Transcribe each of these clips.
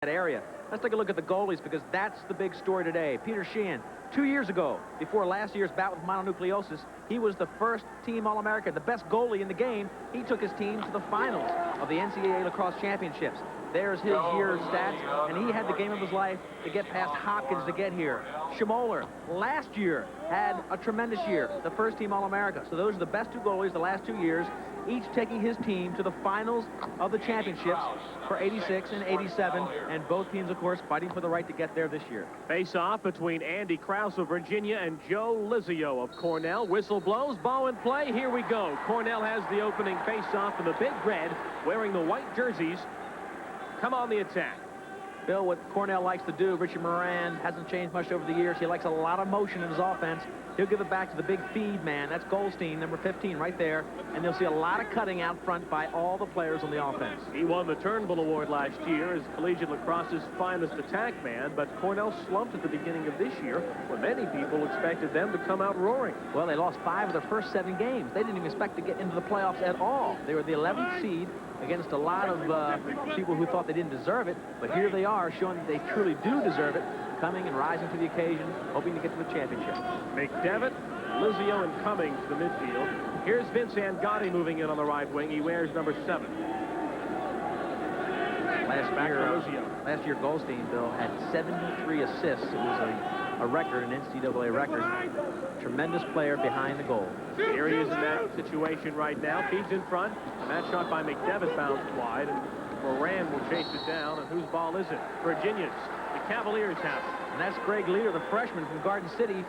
that area. Let's take a look at the goalies because that's the big story today. Peter Sheehan, 2 years ago, before last year's bout with mononucleosis, he was the first team All-American, the best goalie in the game. He took his team to the finals of the NCAA lacrosse championships. There's his year's stats, and he had the game of his life to get past Hopkins to get here. Schmoller, last year, had a tremendous year, the first team All-America. So those are the best two goalies the last 2 years, each taking his team to the finals of the championships for 86 and 87, and both teams, of course, fighting for the right to get there this year. Face-off between Andy Krause of Virginia and Joe Lizio of Cornell. Whistle blows, ball in play, here we go. Cornell has the opening face-off, and the Big Red, wearing the white jerseys, come on the attack. Bill, what Cornell likes to do, Richie Moran hasn't changed much over the years. He likes a lot of motion in his offense. He'll give it back to the big feed man. That's Goldstein, number 15, right there. And they'll see a lot of cutting out front by all the players on the offense. He won the Turnbull Award last year as collegiate lacrosse's finest attack man, but Cornell slumped at the beginning of this year when many people expected them to come out roaring. Well, they lost 5 of their first 7 games. They didn't even expect to get into the playoffs at all. They were the 11th seed against a lot of people who thought they didn't deserve it, but here they are showing that they truly do deserve it, coming and rising to the occasion, hoping to get to the championship. McDevitt, Lizio, and Cummings to the midfield. Here's Vince Angotti moving in on the right wing. He wears number 7. Last year, Goldstein, Bill, had 73 assists. It was a record, an NCAA record. Tremendous player behind the goal. Here he is in that situation right now. Feeds in front, and that shot by McDevitt bounced wide, and Moran will chase it down. And whose ball is it? Virginia's. The Cavaliers have it. And that's Greg Leader, the freshman from Garden City,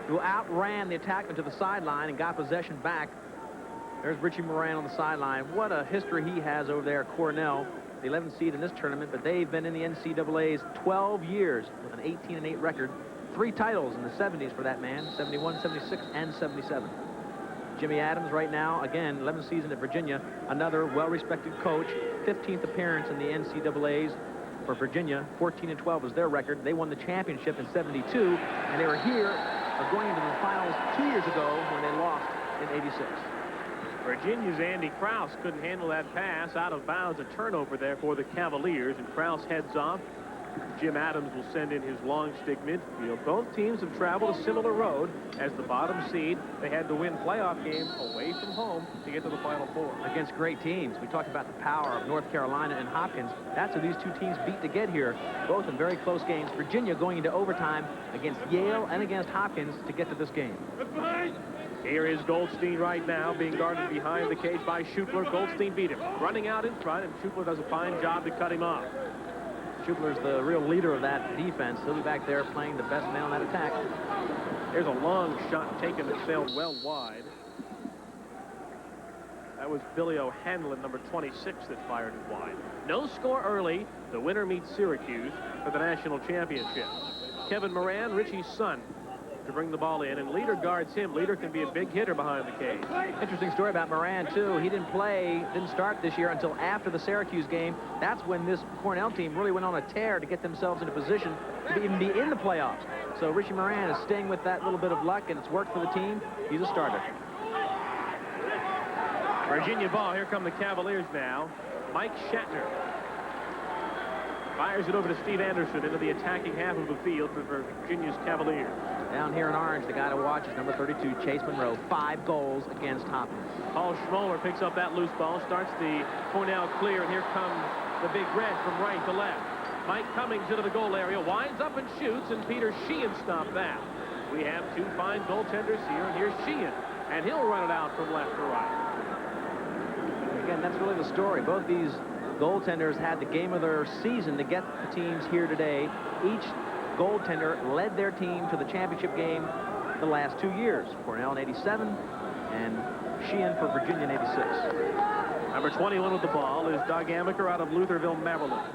who outran the attackman to the sideline and got possession back. There's Richie Moran on the sideline. What a history he has over there at Cornell, the 11th seed in this tournament, but they've been in the NCAA's 12 years with an 18-8 record. 3 titles in the 70s for that man, 71, 76, and 77. Jimmy Adams right now, again, 11th season at Virginia, another well-respected coach, 15th appearance in the NCAA's for Virginia. 14-12 was their record. They won the championship in 72, and they were here going into the finals 2 years ago when they lost in 86. Virginia's Andy Krause couldn't handle that pass. Out of bounds, a turnover there for the Cavaliers, and Krause heads off. Jim Adams will send in his long stick midfield. Both teams have traveled a similar road. As the bottom seed, they had to win playoff games away from home to get to the Final Four. Against great teams. We talked about the power of North Carolina and Hopkins. That's who these two teams beat to get here, both in very close games. Virginia going into overtime against Yale and against Hopkins to get to this game. Here is Goldstein right now, being guarded behind the cage by Schupler. Goldstein beat him, running out in front, and Schupler does a fine job to cut him off. Schupler's the real leader of that defense. He'll be back there playing the best man on that attack. There's a long shot taken that sailed well wide. That was Billy O'Hanlon, number 26, that fired it wide. No score early. The winner meets Syracuse for the national championship. Kevin Moran, Richie's son, to bring the ball in, and Leader guards him. Leader can be a big hitter behind the cage. Interesting story about Moran, too. He didn't start this year until after the Syracuse game. That's when this Cornell team really went on a tear to get themselves in a position to even be in the playoffs. So Richie Moran is staying with that little bit of luck, and it's worked for the team. He's a starter. Virginia ball. Here come the Cavaliers now. Mike Shatner fires it over to Steve Anderson into the attacking half of the field for Virginia's Cavaliers. Down here in orange, the guy to watch is number 32, Chase Monroe. 5 goals against Hopkins. Paul Schmoller picks up that loose ball, starts the Cornell clear, and here comes the Big Red from right to left. Mike Cummings into the goal area, winds up and shoots, and Peter Sheehan stopped that. We have 2 fine goaltenders here, and here's Sheehan, and he'll run it out from left to right. Again, that's really the story. Both these goaltenders had the game of their season to get the teams here today. Each goaltender led their team to the championship game the last 2 years. Cornell in 87 and Sheehan for Virginia in 86. Number 21 with the ball is Doug Amaker out of Lutherville, Maryland.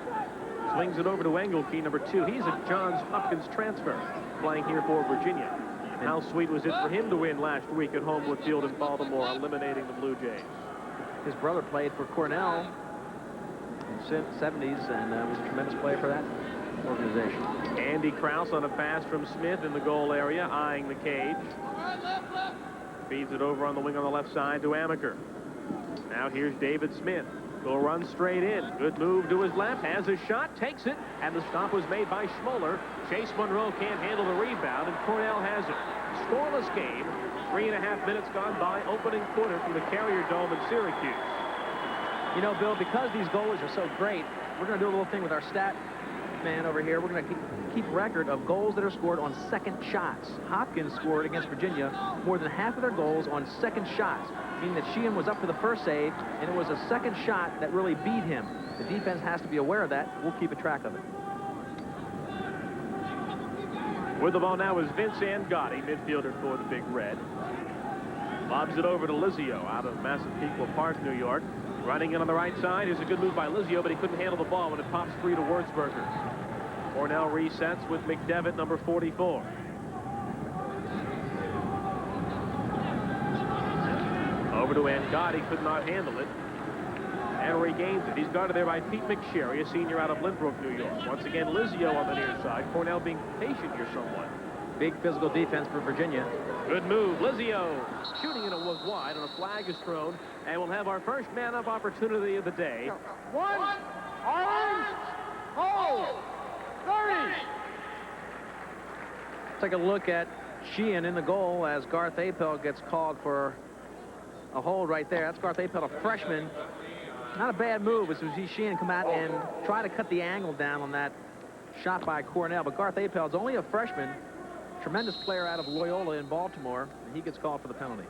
Swings it over to Engelke, number 2. He's a Johns Hopkins transfer, playing here for Virginia. And how sweet was it for him to win last week at Homewood Field in Baltimore, eliminating the Blue Jays. His brother played for Cornell in the 70s and was a tremendous player for that organization. Andy Krause on a pass from Smith in the goal area, eyeing the cage. Feeds it over on the wing on the left side to Amaker. Now here's David Smith. Will run straight in. Good move to his left. Has a shot. Takes it. And the stop was made by Schmoller. Chase Monroe can't handle the rebound. And Cornell has it. Scoreless game. 3.5 minutes gone by. Opening quarter from the Carrier Dome in Syracuse. You know, Bill, because these goals are so great, we're going to do a little thing with our stat man over here. We're going to keep record of goals that are scored on second shots. Hopkins scored against Virginia more than half of their goals on second shots, meaning that Sheehan was up for the first save, and it was a second shot that really beat him. The defense has to be aware of that. We'll keep a track of it. With the ball now is Vince Angotti, midfielder for the Big Red. Lobs it over to Lizio out of Massapequa Park, New York. Running in on the right side. Here's a good move by Lizio, but he couldn't handle the ball when it pops free to Wurzburger. Cornell resets with McDevitt, number 44. Over to Angotti, could not handle it. And regains it. He's guarded there by Pete McSherry, a senior out of Lynbrook, New York. Once again, Lizio on the near side. Cornell being patient here somewhat. Big physical defense for Virginia. Good move. Lizio shooting, and it was wide, and a flag is thrown. And we'll have our first man-up opportunity of the day. One, orange, hold, 30. Take a look at Sheehan in the goal as Garth Apel gets called for a hold right there. That's Garth Apel, a freshman. Not a bad move as we see Sheehan come out and try to cut the angle down on that shot by Cornell. But Garth Apel is only a freshman. Tremendous player out of Loyola in Baltimore, and he gets called for the penalty.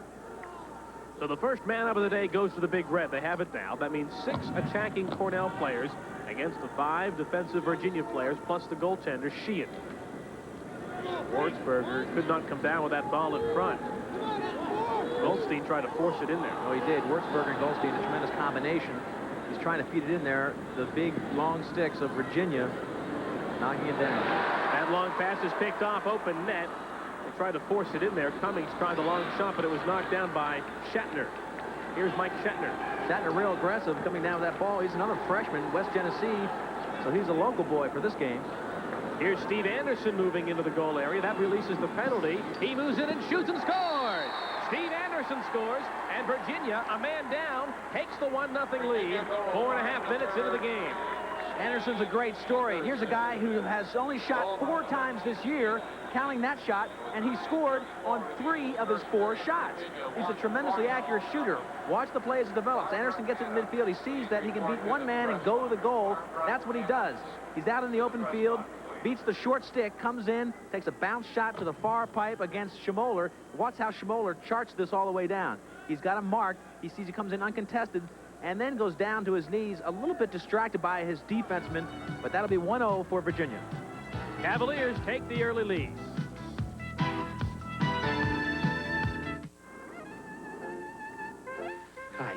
So the first man up of the day goes to the Big Red. They have it now. That means 6 attacking Cornell players against the 5 defensive Virginia players, plus the goaltender, Sheehan. Wurzburger could not come down with that ball in front. Goldstein tried to force it in there. Oh, he did. Wurzburger and Goldstein, a tremendous combination. He's trying to feed it in there. The big, long sticks of Virginia knocking it down. That long pass is picked off, open net. They tried to force it in there. Cummings tried the long shot, but it was knocked down by Shatner. Here's Mike Shatner. Shatner real aggressive coming down with that ball. He's another freshman, West Genesee, so he's a local boy for this game. Here's Steve Anderson moving into the goal area. That releases the penalty. He moves in and shoots and scores. Steve Anderson scores, and Virginia, a man down, takes the 1-0 lead. 4.5 minutes into the game. Anderson's a great story. Here's a guy who has only shot 4 times this year, counting that shot, and he scored on 3 of his 4 shots. He's a tremendously accurate shooter. Watch the play as it develops. Anderson gets it in midfield. He sees that he can beat one man and go to the goal. That's what he does. He's out in the open field, beats the short stick, comes in, takes a bounce shot to the far pipe against Schmoller. Watch how Schmoller charts this all the way down. He's got him marked. He sees he comes in uncontested, and then goes down to his knees, a little bit distracted by his defenseman, but that'll be 1-0 for Virginia. Cavaliers take the early lead. Hi.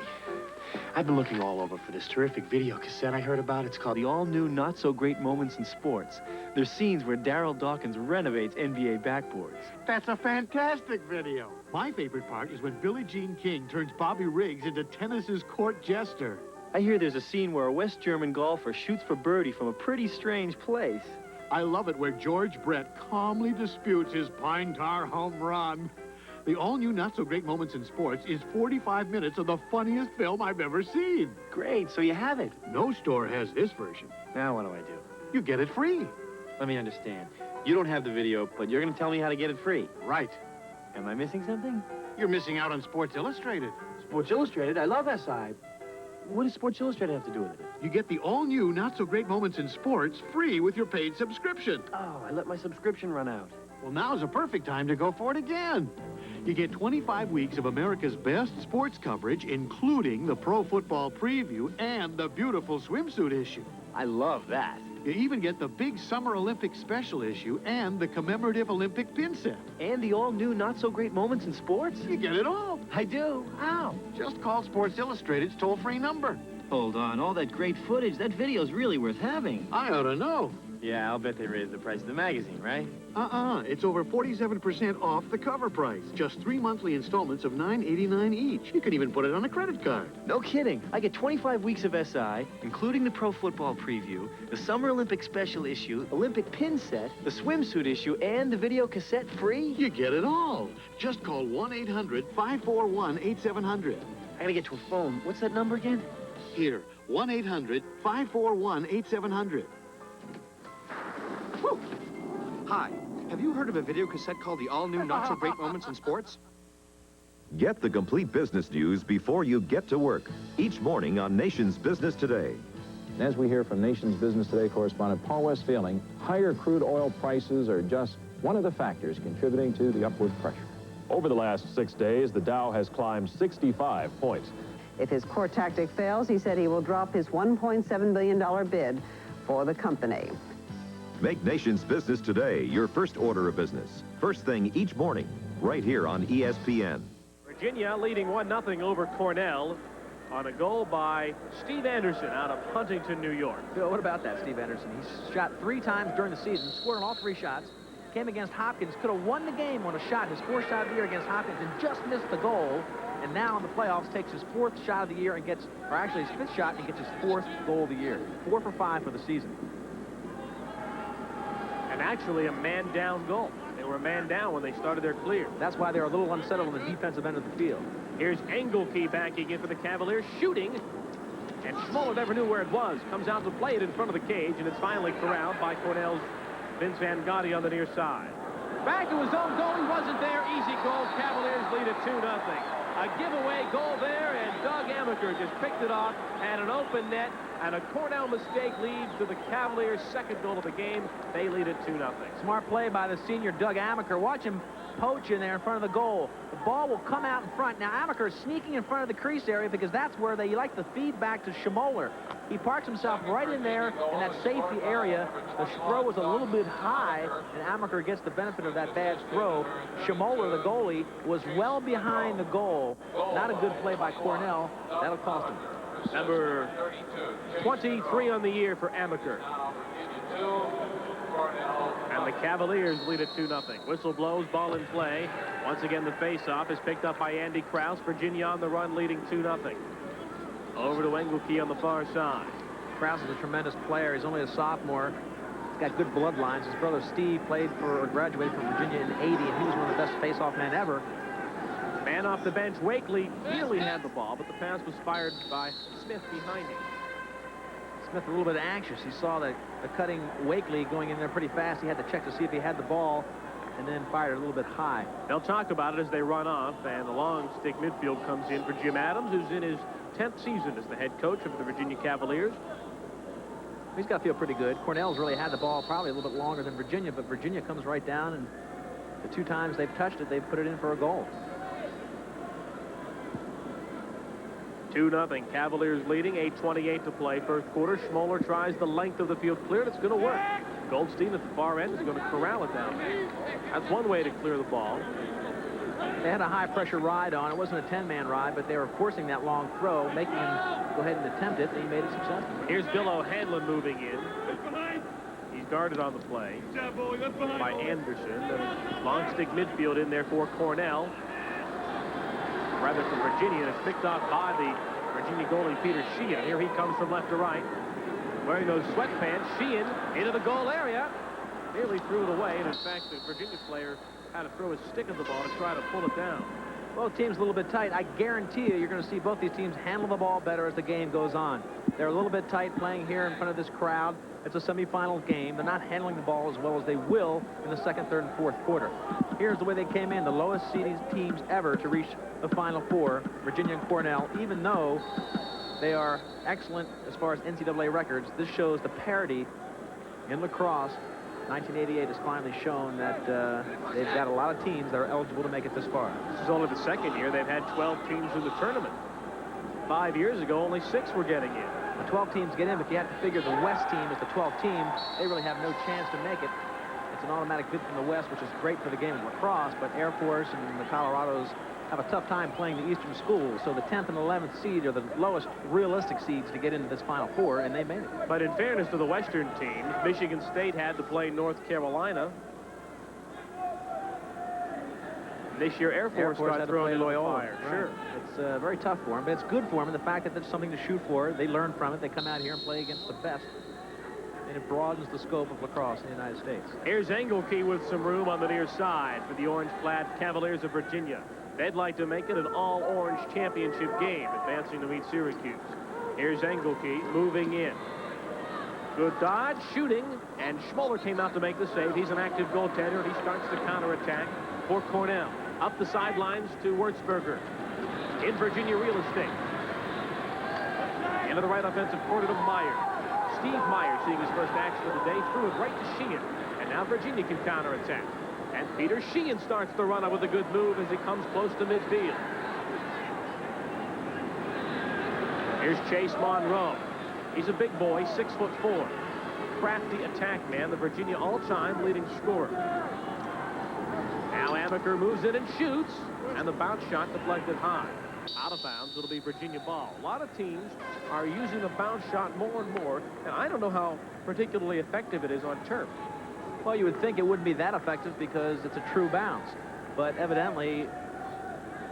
I've been looking all over for this terrific video cassette I heard about. It's called The All-New Not-So-Great Moments in Sports. There's scenes where Darryl Dawkins renovates NBA backboards. That's a fantastic video. My favorite part is when Billie Jean King turns Bobby Riggs into tennis's court jester. I hear there's a scene where a West German golfer shoots for birdie from a pretty strange place. I love it where George Brett calmly disputes his pine tar home run. The all-new Not-So-Great Moments in Sports is 45 minutes of the funniest film I've ever seen. Great, so you have it. No store has this version. Now what do I do? You get it free. Let me understand. You don't have the video, but you're going to tell me how to get it free. Right. Am I missing something? You're missing out on Sports Illustrated. Sports Illustrated? I love SI. What does Sports Illustrated have to do with it? You get the all-new Not-So-Great Moments in Sports free with your paid subscription. Oh, I let my subscription run out. Well, now's a perfect time to go for it again. You get 25 weeks of America's best sports coverage, including the Pro Football Preview and the beautiful swimsuit issue. I love that. You even get the big Summer Olympics special issue and the commemorative Olympic pin set. And the all-new Not-So-Great Moments in Sports? You get it all. I do? How? Just call Sports Illustrated's toll-free number. Hold on, all that great footage, that video's really worth having. I ought to know. Yeah, I'll bet they raised the price of the magazine, right? It's over 47% off the cover price. Just 3 monthly installments of $9.89 each. You can even put it on a credit card. No kidding. I get 25 weeks of SI, including the Pro Football Preview, the Summer Olympic special issue, Olympic pin set, the swimsuit issue, and the video cassette free. You get it all. Just call 1-800-541-8700. I gotta get to a phone. What's that number again? Here, 1-800-541-8700. Hi, have you heard of a video cassette called the all-new Not-So-Great Moments in Sports? Get the complete business news before you get to work. Each morning on Nation's Business Today. As we hear from Nation's Business Today correspondent Paul Westphaling, higher crude oil prices are just one of the factors contributing to the upward pressure. Over the last 6 days, the Dow has climbed 65 points. If his core tactic fails, he said he will drop his $1.7 billion bid for the company. Make Nation's Business Today your first order of business. First thing each morning, right here on ESPN. Virginia leading 1-0 over Cornell on a goal by Steve Anderson out of Huntington, New York. Bill, what about that, Steve Anderson? He's shot 3 times during the season, scored on all 3 shots, came against Hopkins, could have won the game on a shot, his 4th shot of the year against Hopkins, and just missed the goal. And now in the playoffs takes his 4th shot of the year and gets, or actually his 5th shot and gets his 4th goal of the year. 4 for 5 for the season. And actually a man-down goal. They were a man down when they started their clear. That's why they're a little unsettled on the defensive end of the field. Here's Engelke backing in for the Cavaliers, shooting. And Schmoller never knew where it was. Comes out to play it in front of the cage, and it's finally corralled by Cornell's Vince Van Gotti on the near side. Back to his own goal. He wasn't there. Easy goal. Cavaliers lead it 2-0. A giveaway goal there, and Doug Amaker just picked it off, and an open net, and a Cornell mistake leads to the Cavaliers' 2nd goal of the game. They lead it 2-0. Smart play by the senior Doug Amaker. Watch him poach in there in front of the goal. The ball will come out in front. Now Amaker is sneaking in front of the crease area because that's where they like the feed back to Schmoller. He parks himself right in there in that safety area. The throw was a little bit high, and Amaker gets the benefit of that bad throw. Schmoller, the goalie, was well behind the goal. Not a good play by Cornell. That'll cost him. Number 23 on the year for Amaker. And the Cavaliers lead it 2-0. Whistle blows, ball in play. Once again, the face-off is picked up by Andy Krause. Virginia on the run, leading 2-0. Over to Engelke on the far side. Krause is a tremendous player. He's only a sophomore. He's got good bloodlines. His brother Steve graduated from Virginia in '80, and he was one of the best face-off men ever. Man off the bench, Wakely nearly had the ball, but the pass was fired by Smith behind him. Smith a little bit anxious. He saw the cutting Wakely going in there pretty fast. He had to check to see if he had the ball, and then fired it a little bit high. They'll talk about it as they run off, and the long stick midfield comes in for Jim Adams, who's in his 10th season as the head coach of the Virginia Cavaliers. He's got to feel pretty good. Cornell's really had the ball probably a little bit longer than Virginia, but Virginia comes right down, and the 2 times they've touched it, they've put it in for a goal. 2-0. Cavaliers leading, 8:28 to play, 1st quarter. Schmoller tries the length of the field cleared. It's going to work. Goldstein at the far end is going to corral it down there. That's one way to clear the ball. They had a high-pressure ride on. It wasn't a 10-man ride, but they were forcing that long throw, making him go ahead and attempt it, and he made it successful. Here's Bill O'Hanlon moving in. He's guarded on the play by Anderson. The long stick midfield in there for Cornell. Rather for Virginia, it's picked off by the Virginia goalie Peter Sheehan. Here he comes from left to right. Wearing those sweatpants, Sheehan into the goal area. Nearly threw it away, and in fact, the Virginia player had to throw his stick at the ball to try to pull it down. Both teams a little bit tight. I guarantee you, you're going to see both these teams handle the ball better as the game goes on. They're a little bit tight playing here in front of this crowd. It's a semifinal game. They're not handling the ball as well as they will in the 2nd, 3rd, and 4th quarter. Here's the way they came in. The lowest seeded teams ever to reach the Final Four, Virginia and Cornell, even though they are excellent as far as NCAA records. This shows the parity in lacrosse. 1988 has finally shown that they've got a lot of teams that are eligible to make it this far. This is only the 2nd year they've had 12 teams in the tournament. 5 years ago, only 6 were getting in. The 12 teams get in, but you have to figure the West team is the 12th team. They really have no chance to make it. It's an automatic bid from the West, which is great for the game of lacrosse, but Air Force and the Colorados have a tough time playing the Eastern schools. So the 10th and 11th seed are the lowest realistic seeds to get into this Final Four, and they made it. But in fairness to the Western teams, Michigan State had to play North Carolina. This year, Air Force started throwing Loyola. Fire. Right. Sure. It's very tough for them, but it's good for them. And the fact that there's something to shoot for, they learn from it. They come out here and play against the best. And it broadens the scope of lacrosse in the United States. Here's Engelke with some room on the near side for the orange-clad Cavaliers of Virginia. They'd like to make it an all-orange championship game, advancing to meet Syracuse. Here's Engelke moving in. Good dodge, shooting, and Schmoller came out to make the save. He's an active goaltender, and he starts the counterattack for Cornell. Up the sidelines to Wurzburger. In Virginia real estate. Into the right offensive corner to Meyer. Steve Meyer seeing his first action of the day, threw it right to Sheehan. And now Virginia can counterattack. And Peter Sheehan starts the run-up with a good move as he comes close to midfield. Here's Chase Monroe. He's a big boy, 6'4". Crafty attack man, the Virginia all-time leading scorer. Now Amaker moves in and shoots, and the bounce shot deflected high. Out of bounds, it'll be Virginia ball. A lot of teams are using the bounce shot more and more, and I don't know how particularly effective it is on turf. Well, you would think it wouldn't be that effective because it's a true bounce. But evidently,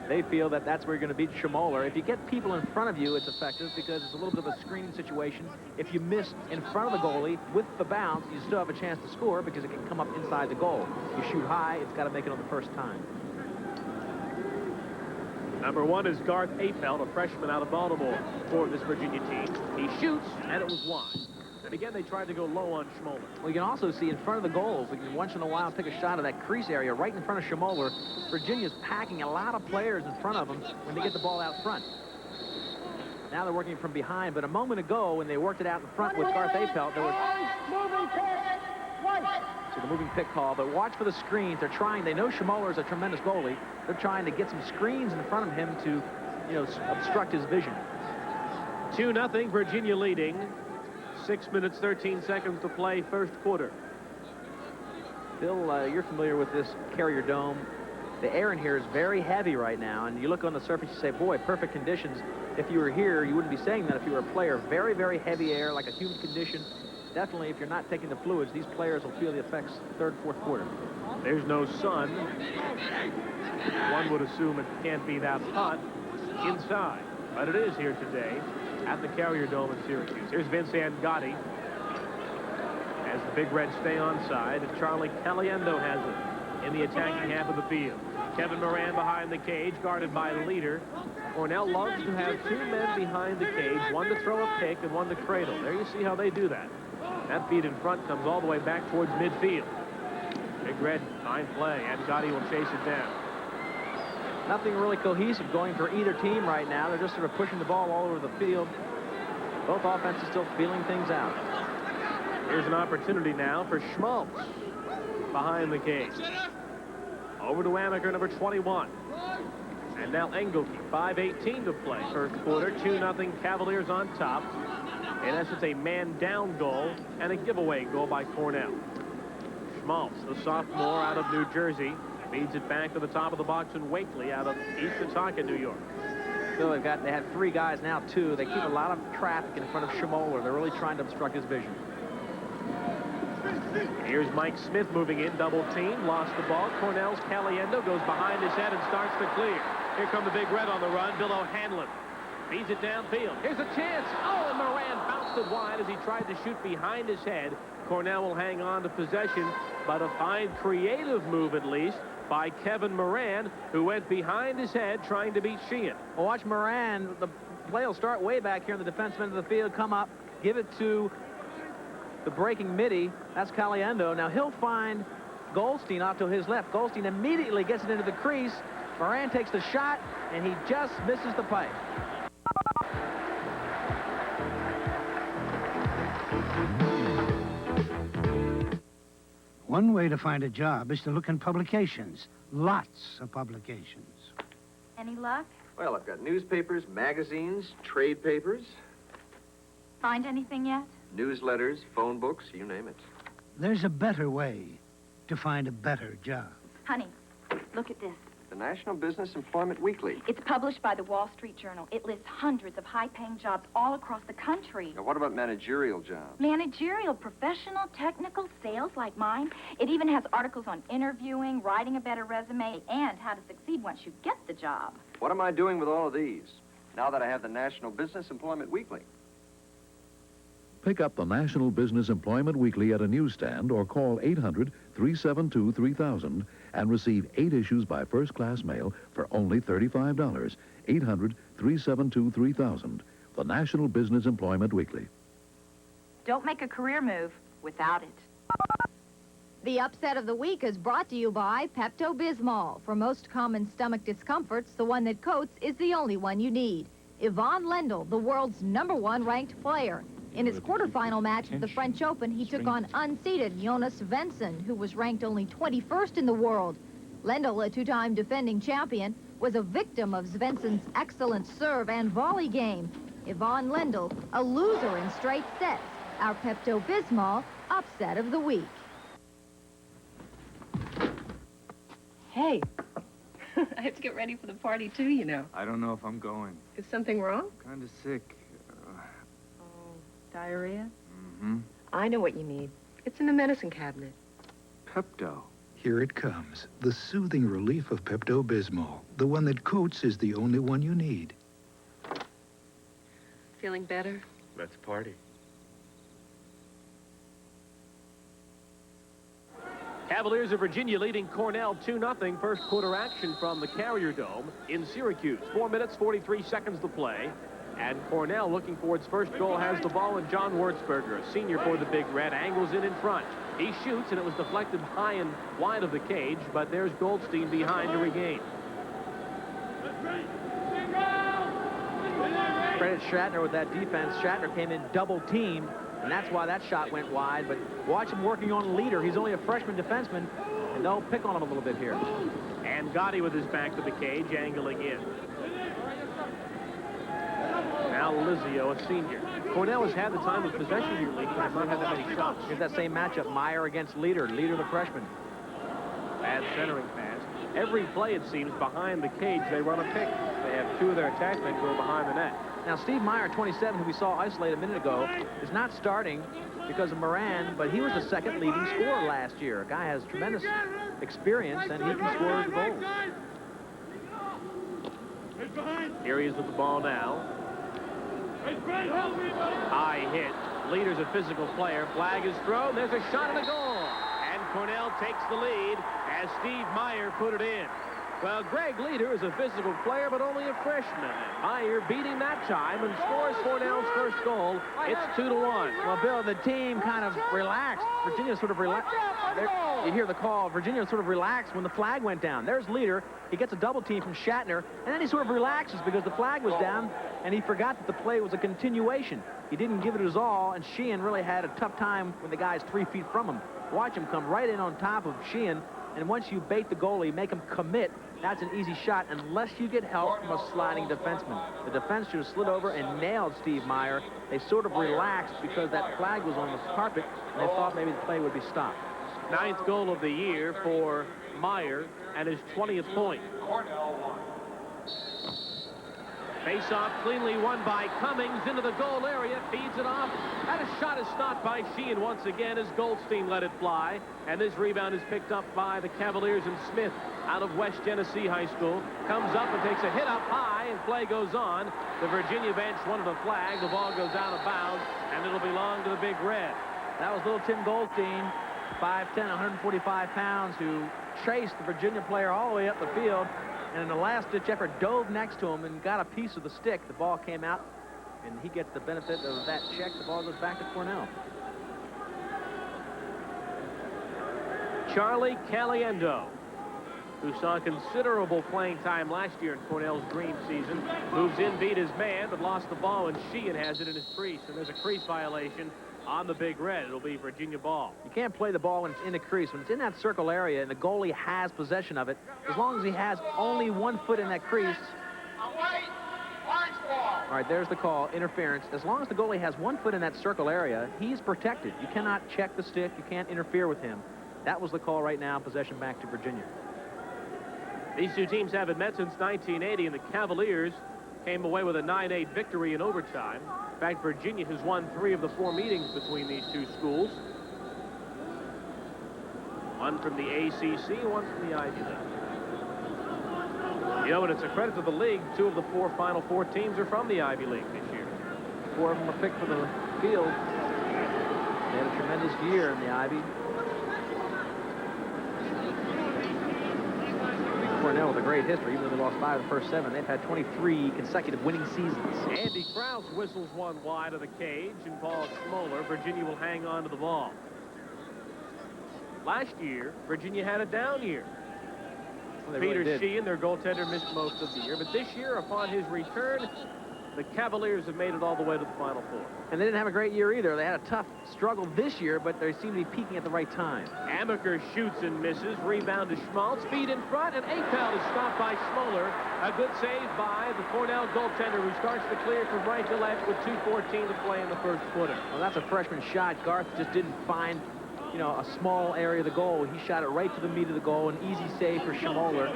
they feel that that's where you're going to beat Schmoller. If you get people in front of you, it's effective because it's a little bit of a screening situation. If you miss in front of the goalie with the bounce, you still have a chance to score because it can come up inside the goal. You shoot high, it's got to make it on the first time. Number 1 is Garth Apelt, a freshman out of Baltimore for this Virginia team. He shoots, and it was wide. And again, they tried to go low on Schmoller. Well, you can also see in front of the goals, we can once in a while take a shot of that crease area right in front of Schmoller. Virginia's packing a lot of players in front of them when they get the ball out front. Now they're working from behind, but a moment ago when they worked it out in front with Garth Apelt, there was the moving pick call, but watch for the screens. They're trying, they know Schmoller's a tremendous goalie. They're trying to get some screens in front of him to, obstruct his vision. 2-0, Virginia leading. 6 minutes, 13 seconds to play, first quarter. Bill, you're familiar with this Carrier Dome. The air in here is very heavy right now, and you look on the surface, you say, boy, perfect conditions. If you were here, you wouldn't be saying that if you were a player. Very, very heavy air, like a humid condition. Definitely, if you're not taking the fluids, these players will feel the effects third, fourth quarter. There's no sun. One would assume it can't be that hot inside, but it is here today at the Carrier Dome in Syracuse. Here's Vince Angotti as the Big Reds stay onside, and Charlie Caliendo has it in the attacking half of the field. Kevin Moran behind the cage, guarded by Leader. Cornell loves to have 2 men behind the cage, one to throw a pick and one to cradle. There you see how they do that. That feed in front comes all the way back towards midfield. Big Red, fine play, and Gotti will chase it down. Nothing really cohesive going for either team right now. They're just sort of pushing the ball all over the field. Both offenses still feeling things out. Here's an opportunity now for Schmaltz behind the cage. Over to Amaker, number 21. And now Engelke, 5:18 to play. First quarter, 2-0 Cavaliers on top. In essence, a man-down goal and a giveaway goal by Cornell. Schmaltz, the sophomore out of New Jersey, feeds it back to the top of the box in Wakely out of East Setauket, New York. So they have 3 guys now, 2. They keep a lot of traffic in front of Schmoller. They're really trying to obstruct his vision. Here's Mike Smith moving in, double team, lost the ball. Cornell's Caliendo goes behind his head and starts to clear. Here come the Big Red on the run, Bill O'Hanlon. Feeds it downfield. Here's a chance. Oh, and Moran bounced it wide as he tried to shoot behind his head. Cornell will hang on to possession, but a fine creative move at least by Kevin Moran, who went behind his head trying to beat Sheehan. Well, watch Moran. The play will start way back here in the defenseman of the field, come up, give it to the breaking midi. That's Caliendo. Now he'll find Goldstein off to his left. Goldstein immediately gets it into the crease. Moran takes the shot, and he just misses the pipe. One way to find a job is to look in publications. Lots of publications. Any luck? Well, I've got newspapers, magazines, trade papers, Find anything yet? newsletters, phone books, you name it. There's a better way to find a better job. Honey, look at this. The National Business Employment Weekly. It's published by the Wall Street Journal. It lists hundreds of high-paying jobs all across the country. Now, what about managerial jobs? Managerial, professional, technical, sales like mine. It even has articles on interviewing, writing a better resume, and how to succeed once you get the job. What am I doing with all of these now that I have the National Business Employment Weekly? Pick up the National Business Employment Weekly at a newsstand or call 800-372-3000 and receive 8 issues by first-class mail for only $35. 800-372-3000. the National Business Employment Weekly. Don't make a career move without it. The upset of the week is brought to you by Pepto-Bismol. For most common stomach discomforts, the one that coats is the only one you need. Yvonne Lendl, the world's #1 ranked player. In his quarterfinal match at the French Open, he took on unseeded Jonas Svensson, who was ranked only 21st in the world. Lendl, a two-time defending champion, was a victim of Svensson's excellent serve and volley game. Yvonne Lendl, a loser in straight sets. Our Pepto-Bismol upset of the week. Hey, I have to get ready for the party, too, you know. I don't know if I'm going. Is something wrong? Kind of sick. Diarrhea? Mm-hmm. I know what you need. It's in the medicine cabinet. Pepto. Here it comes. The soothing relief of Pepto-Bismol. The one that coats is the only one you need. Feeling better? Let's party. Cavaliers of Virginia leading Cornell 2-0. First quarter action from the Carrier Dome in Syracuse. 4 minutes, 43 seconds to play. And Cornell, looking for its first goal, has the ball, and John Wurzberger, a senior for the Big Red, angles in front. He shoots, and it was deflected high and wide of the cage, but there's Goldstein behind to regain. Credit Shatner with that defense. Shatner came in double-teamed, and that's why that shot went wide. But watch him working on Leader. He's only a freshman defenseman, and they'll pick on him a little bit here. And Gotti with his back to the cage, angling in. Now Lizio, a senior. Cornell has had the time of possession here lately, but has not had that many shots. Here's that same matchup, Meyer against Leader. Leader, the freshman. Bad centering pass. Every play, it seems, behind the cage, they run a pick. They have two of their attackmen go behind the net. Now, Steve Meyer, 27, who we saw isolate a minute ago, is not starting because of Moran, but he was the second leading scorer last year. A guy has tremendous experience, and he can score the goals. Here he is with the ball now. High hit. Leader's a physical player. Flag is thrown. There's a shot and a goal. And Cornell takes the lead as Steve Meyer put it in. Well, Greg Leader is a physical player, but only a freshman. And Meyer beating that time and scores Cornell's first goal. It's 2-1. Well, Bill, the team kind of relaxed. Virginia sort of relaxed. You hear the call. Virginia sort of relaxed when the flag went down. There's Leader. He gets a double team from Shatner, and then he sort of relaxes because the flag was down, and he forgot that the play was a continuation. He didn't give it his all, and Sheehan really had a tough time when the guy's 3 feet from him. Watch him come right in on top of Sheehan, and once you bait the goalie, make him commit, that's an easy shot unless you get help from a sliding defenseman. The defense should have slid over and nailed Steve Meyer. They sort of relaxed because that flag was on the carpet, and they thought maybe the play would be stopped. 9th goal of the year for Meyer and his 20th point. Face-off cleanly won by Cummings into the goal area, feeds it off, and a shot is stopped by Sheehan once again as Goldstein let it fly. And this rebound is picked up by the Cavaliers, and Smith out of West Genesee High School comes up and takes a hit up high, and play goes on. The Virginia bench wanted a flag. The ball goes out of bounds, and it'll belong to the Big Red. That was little Tim Goldstein, 5'10", 145 pounds, who chased the Virginia player all the way up the field, and in a last-ditch effort dove next to him and got a piece of the stick. The ball came out, and he gets the benefit of that check. The ball goes back to Cornell. Charlie Caliendo, who saw considerable playing time last year in Cornell's dream season, moves in, beat his man, but lost the ball, and Sheehan has it in his crease, and there's a crease violation on the Big Red. It'll be Virginia ball. You can't play the ball when it's in the crease. When it's in that circle area and the goalie has possession of it, as long as he has only 1 foot in that crease. All right, there's the call, interference. As long as the goalie has 1 foot in that circle area, he's protected. You cannot check the stick. You can't interfere with him. That was the call right now. Possession back to Virginia. These two teams haven't met since 1980, and the Cavaliers came away with a 9-8 victory in overtime. In fact, Virginia has won 3 of the 4 meetings between these two schools. One from the ACC, one from the Ivy League. You know, and it's a credit to the league, 2 of the 4 Final Four teams are from the Ivy League this year. 4 of them were picked for the field. They had a tremendous year in the Ivy. Cornell with a great history. Even though they lost 5 of the first 7, they've had 23 consecutive winning seasons. Andy Krause whistles one wide of the cage, and Paul Schmoller. Virginia will hang on to the ball. Last year, Virginia had a down year. Well, Peter really Sheehan, their goaltender, missed most of the year. But this year, upon his return, the Cavaliers have made it all the way to the Final Four. And they didn't have a great year either. They had a tough struggle this year, but they seem to be peaking at the right time. Amaker shoots and misses. Rebound to Schmaltz. Feed in front, and Apel is stopped by Schmoller. A good save by the Cornell goaltender, who starts to clear from right to left with 2:14 to play in the first quarter. Well, that's a freshman shot. Garth just didn't find, a small area of the goal. He shot it right to the meat of the goal. An easy save for Schmoller.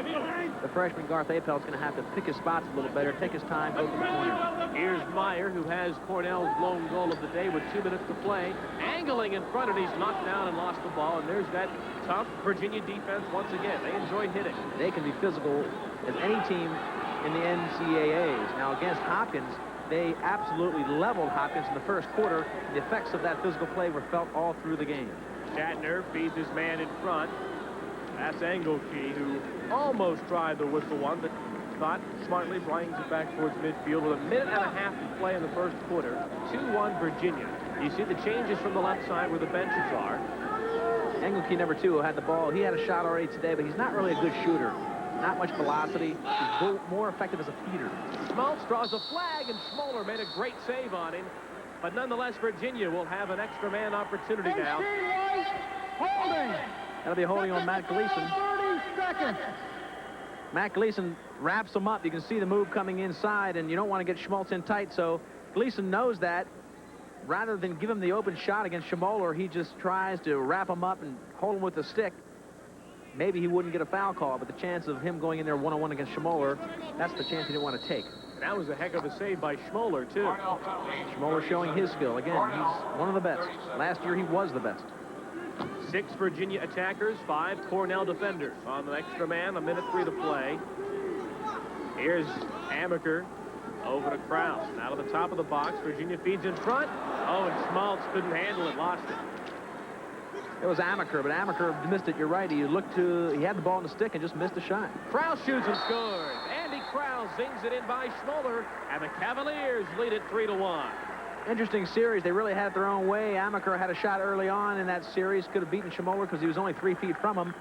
The freshman Garth Apel is going to have to pick his spots a little better, take his time, go to the corner. Here's Meyer, who has Cornell's lone goal of the day with 2 minutes to play. Angling in front, and he's knocked down and lost the ball. And there's that tough Virginia defense once again. They enjoy hitting. They can be physical as any team in the NCAAs. Now, against Hopkins, they absolutely leveled Hopkins in the first quarter. The effects of that physical play were felt all through the game. Shatner feeds his man in front. That's Engelke, who almost tried the whistle one, but thought smartly brings it back towards midfield with 1.5 minutes to play in the first quarter. 2-1 Virginia. You see the changes from the left side where the benches are. Engelke, number 2, had the ball. He had a shot already today, but he's not really a good shooter. Not much velocity. He's more effective as a feeder. Schmaltz draws a flag, and Schmoller made a great save on him. But nonetheless, Virginia will have an extra man opportunity now. Holding. That'll be holding on Matt Gleason. 30 seconds. Matt Gleason wraps him up. You can see the move coming inside, and you don't want to get Schmaltz in tight, so Gleason knows that. Rather than give him the open shot against Schmoller, he just tries to wrap him up and hold him with the stick. Maybe he wouldn't get a foul call, but the chance of him going in there one-on-one against Schmoller, that's the chance he didn't want to take. That was a heck of a save by Schmoller, too. Schmoller showing his skill. Again, he's one of the best. Last year, he was the best. 6 Virginia attackers, 5 Cornell defenders. On the extra man, 1:03 to play. Here's Amaker over to Krause. Now to the top of the box. Virginia feeds in front. Oh, and Schmaltz couldn't handle it, lost it. It was Amaker, but Amaker missed it. You're right. He had the ball in the stick and just missed the shot. Krause shoots and scores. Andy Krause zings it in by Schmoller, and the Cavaliers lead it 3-1. Interesting series. They really had it their own way. Amaker had a shot early on in that series. Could have beaten Schmoller because he was only 3 feet from him.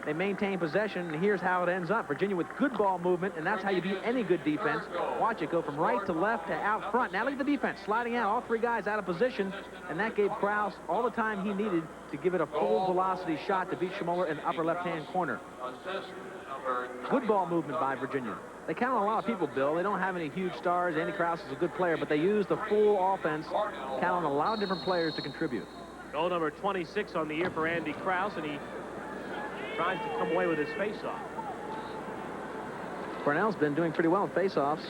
They maintained possession, and here's how it ends up. Virginia with good ball movement, and that's how you beat any good defense. Watch it go from right to left to out front. Now look at the defense sliding out, all 3 guys out of position, and that gave Krause all the time he needed to give it a full velocity shot to beat Schmoller in the upper left-hand corner. Good ball movement by Virginia. They count on a lot of people, Bill. They don't have any huge stars. Andy Krause is a good player, but they use the full offense, count on a lot of different players to contribute. Goal number 26 on the year for Andy Krause, and he tries to come away with his face-off. Cornell's been doing pretty well in face-offs.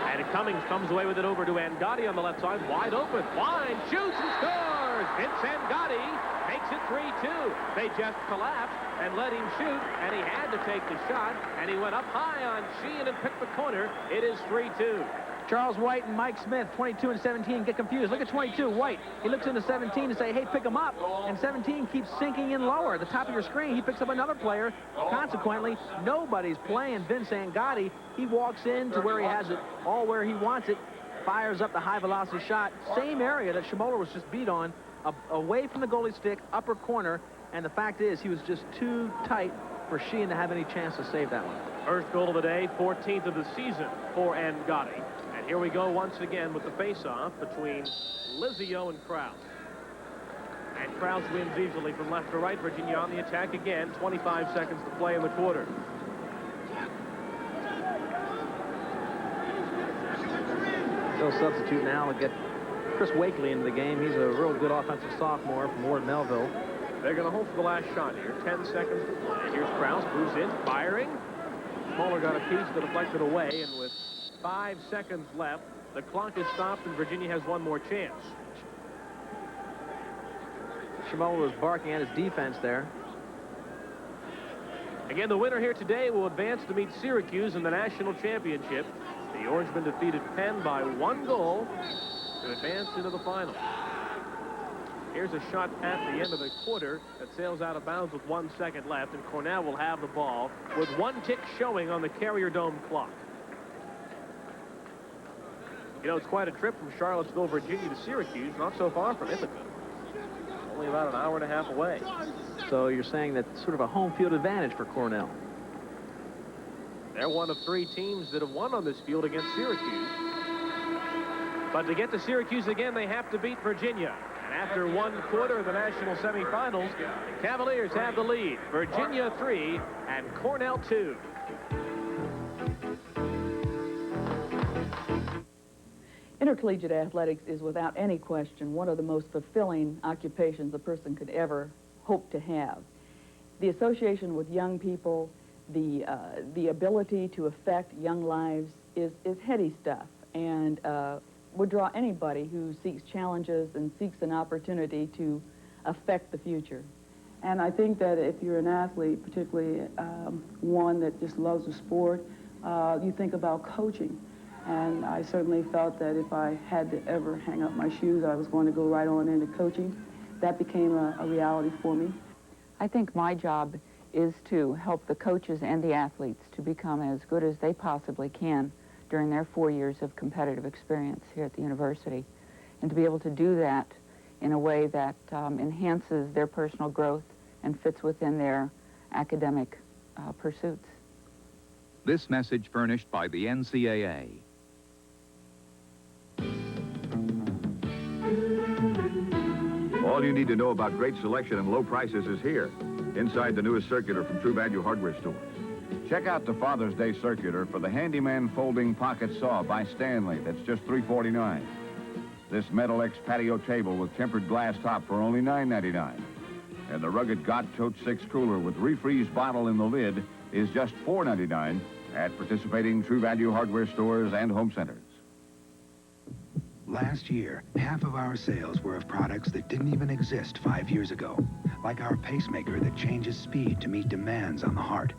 And Cummings comes away with it over to Angotti on the left side, wide open. Wine shoots and scores! Vince Angotti makes it 3-2. They just collapsed and let him shoot, and he had to take the shot, and he went up high on Sheehan and picked the corner. It is 3-2. Charles White and Mike Smith, 22 and 17, get confused. Look at 22, White. He looks into 17 and say, hey, pick him up. And 17 keeps sinking in lower. At the top of your screen, he picks up another player. Consequently, nobody's playing Vince Angotti. He walks in to where he has it, all where he wants it, fires up the high-velocity shot. Same area that Schmoller was just beat on, away from the goalie stick, upper corner. And the fact is, he was just too tight for Sheehan to have any chance to save that one. First goal of the day, 14th of the season for Angotti. And here we go once again with the face-off between Lizio and Krause. And Krause wins easily from left to right. Virginia on the attack again. 25 seconds to play in the quarter. They'll substitute now to get Chris Wakely into the game. He's a real good offensive sophomore from Ward Melville. They're going to hope for the last shot here. 10 seconds to play. Here's Krause, moves in, firing. Schmoller got a piece that deflected away, and with 5 seconds left, the clock is stopped, and Virginia has one more chance. Schmoller was barking at his defense there. Again, the winner here today will advance to meet Syracuse in the national championship. The Orangemen defeated Penn by 1 goal to advance into the final. Here's a shot at the end of the quarter that sails out of bounds with 1 second left, and Cornell will have the ball with 1 tick showing on the Carrier Dome clock. You know, it's quite a trip from Charlottesville, Virginia to Syracuse, not so far from Ithaca. Only about an hour and a half away. So you're saying that's sort of a home field advantage for Cornell. They're one of 3 teams that have won on this field against Syracuse. But to get to Syracuse again, they have to beat Virginia. And after 1 quarter of the national semifinals, the Cavaliers have the lead. Virginia 3 and Cornell 2. Intercollegiate athletics is without any question one of the most fulfilling occupations a person could ever hope to have. The association with young people, the ability to affect young lives is heady stuff, and would draw anybody who seeks challenges and seeks an opportunity to affect the future. And I think that if you're an athlete, particularly one that just loves the sport, you think about coaching. And I certainly felt that if I had to ever hang up my shoes, I was going to go right on into coaching. That became a reality for me. I think my job is to help the coaches and the athletes to become as good as they possibly can during their 4 years of competitive experience here at the university, and to be able to do that in a way that enhances their personal growth and fits within their academic pursuits. This message furnished by the NCAA. All you need to know about great selection and low prices is here, inside the newest circular from True Value Hardware Stores. Check out the Father's Day circular for the Handyman Folding Pocket Saw by Stanley. That's just $3.49. This Metal X patio table with tempered glass top for only $9.99. And the rugged Gott Tote 6 cooler with refreeze bottle in the lid is just $4.99 at participating True Value Hardware Stores and home centers. Last year, half of our sales were of products that didn't even exist 5 years ago, like our pacemaker that changes speed to meet demands on the heart.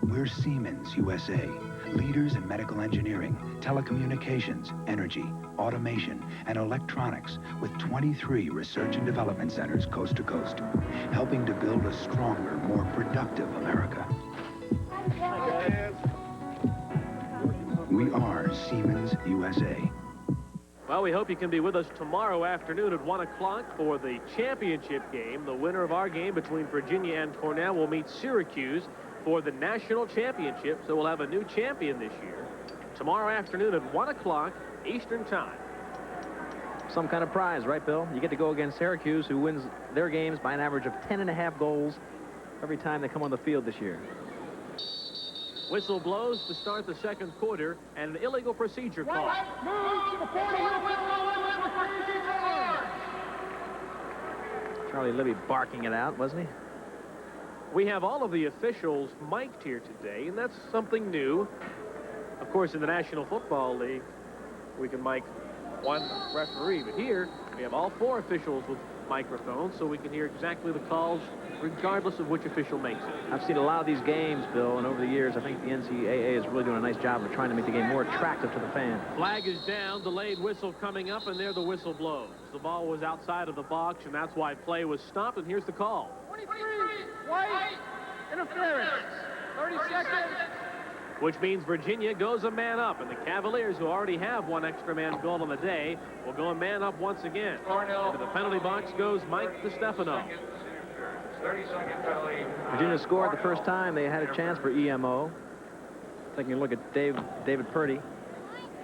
We're Siemens USA, leaders in medical engineering, telecommunications, energy, automation, and electronics, with 23 research and development centers coast to coast, helping to build a stronger, more productive America. We are Siemens USA. Well, we hope you can be with us tomorrow afternoon at 1 o'clock for the championship game. The winner of our game between Virginia and Cornell will meet Syracuse for the national championship, so we'll have a new champion this year. Tomorrow afternoon at 1 o'clock Eastern Time. Some kind of prize, right, Bill? You get to go against Syracuse, who wins their games by an average of 10.5 goals every time they come on the field this year. Whistle blows to start the 2nd quarter, and an illegal procedure call. Charlie Libby barking it out, wasn't he? We have all of the officials mic'd here today, and that's something new. Of course, in the National Football League, we can mic one referee, but here we have all 4 officials with microphones, so we can hear exactly the calls regardless of which official makes it. I've seen a lot of these games, Bill, and over the years, I think the NCAA is really doing a nice job of trying to make the game more attractive to the fan. Flag is down, delayed whistle coming up, and there the whistle blows. The ball was outside of the box, and that's why play was stopped, and here's the call. 23, white, interference, 30 seconds. Which means Virginia goes a man up, and the Cavaliers, who already have 1 extra man goal on the day, will go a man up once again. To the penalty box goes Mike DiStefano. Virginia scored the first time they had a chance for EMO. Taking a look at David Purdy.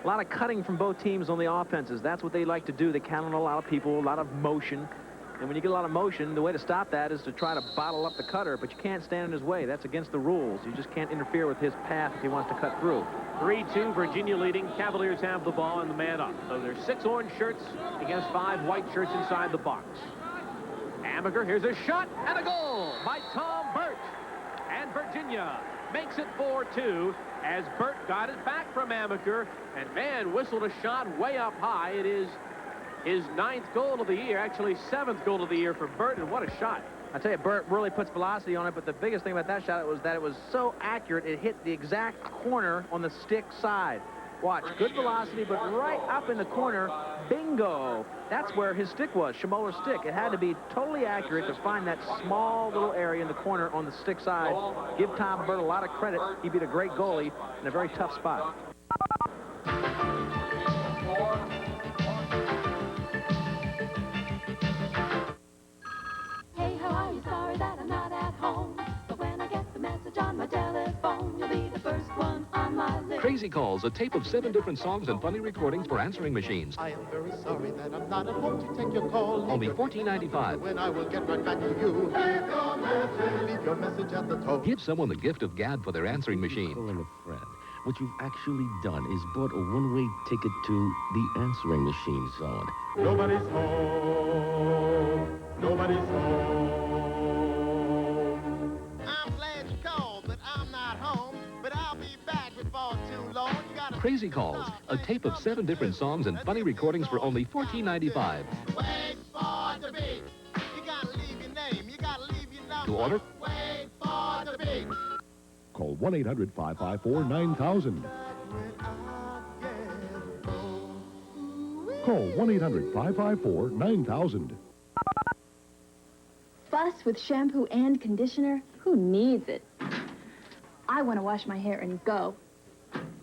A lot of cutting from both teams on the offenses. That's what they like to do. They count on a lot of people, a lot of motion. And when you get a lot of motion, the way to stop that is to try to bottle up the cutter, but you can't stand in his way. That's against the rules. You just can't interfere with his path if he wants to cut through. 3-2, Virginia leading. Cavaliers have the ball and the man up. So there's 6 orange shirts against 5 white shirts inside the box. Amaker, here's a shot and a goal by Tom Burt. And Virginia makes it 4-2 as Burt got it back from Amaker. And man, whistled a shot way up high. It is his 9th goal of the year, actually 7th goal of the year for Burt, and what a shot. I tell you, Burt really puts velocity on it, but the biggest thing about that shot was that it was so accurate, it hit the exact corner on the stick side. Watch, good velocity, but right up in the corner, bingo. That's where his stick was, Schmoller's stick. It had to be totally accurate to find that small little area in the corner on the stick side. Give Tom Burt a lot of credit. He beat a great goalie in a very tough spot. Hey, how are you? Sorry that I'm not at home. But when I get the message on my telephone, you'll be the first one on my list. Crazy Calls, a tape of 7 different songs and funny recordings for answering machines. I am very sorry that I'm not at home to take your call. Only $14.95. When I will get right back to you. Leave your message. Leave your message at the tone. Give someone the gift of gab for their answering machine. Calling a friend. What you've actually done is bought a one-way ticket to the answering machine zone. Nobody's home. Nobody's home. I'm glad you called, but I'm not home. But I'll be back before too long. You gotta Crazy Calls, a tape of 7 different songs and funny recordings for only $14.95. wait for the beat. You gotta leave your name. You gotta leave your number. To order? Wait for the beat. Call 1-800-554-9000. Call 1-800-554-9000. Fuss with shampoo and conditioner? Who needs it? I want to wash my hair and go.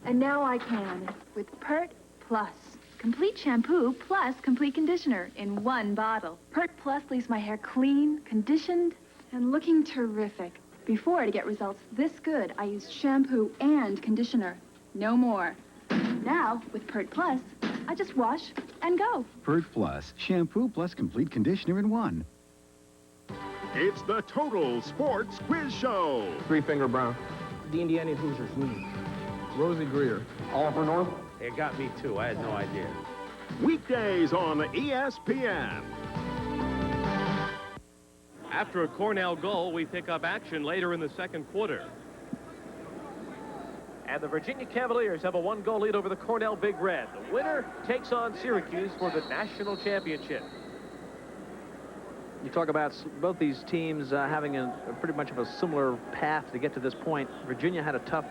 And now I can with Pert Plus. Complete shampoo plus complete conditioner in one bottle. Pert Plus leaves my hair clean, conditioned, and looking terrific. Before, to get results this good, I used shampoo and conditioner. No more. Now, with Pert Plus, I just wash and go. Pert Plus, shampoo plus complete conditioner in one. It's the Total Sports Quiz Show. Three-Finger Brown. The Indiana Hoosiers lead. Rosie Greer. Oliver North. It got me, too. I had no idea. Weekdays on ESPN. After a Cornell goal, we pick up action later in the second quarter. And the Virginia Cavaliers have a 1-goal lead over the Cornell Big Red. The winner takes on Syracuse for the national championship. You talk about both these teams having a pretty much of a similar path to get to this point. Virginia had a tough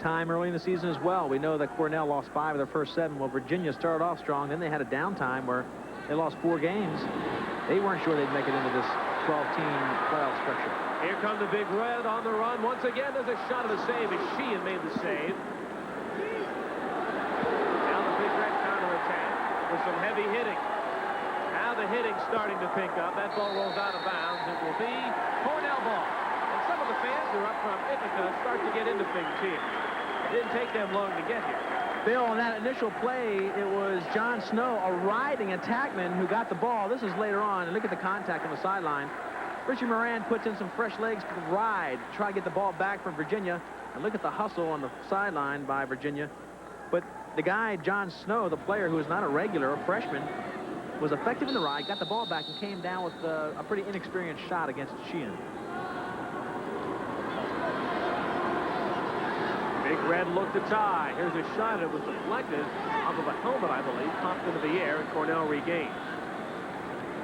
time early in the season as well. We know that Cornell lost 5 of their first 7. Well, Virginia started off strong. Then they had a downtime where they lost 4 games. They weren't sure they'd make it into this 12-team playoff structure. Here come the Big Red on the run. Once again, there's a shot of the save as Sheehan made the save. Now the Big Red counterattack with some heavy hitting. Now the hitting's starting to pick up. That ball rolls out of bounds. It will be Cornell ball. And some of the fans who are up from Ithaca start to get into things here. It didn't take them long to get here. Bill, on that initial play, it was John Snow, a riding attackman, who got the ball. This is later on. And look at the contact on the sideline. Richie Moran puts in some fresh legs for the ride to try to get the ball back from Virginia. And look at the hustle on the sideline by Virginia. But the guy, John Snow, the player who is not a regular, a freshman, was effective in the ride, got the ball back, and came down with a pretty inexperienced shot against Sheehan. Big Red looked to tie. Here's a shot. It was deflected off of a helmet, I believe, popped into the air, and Cornell regained.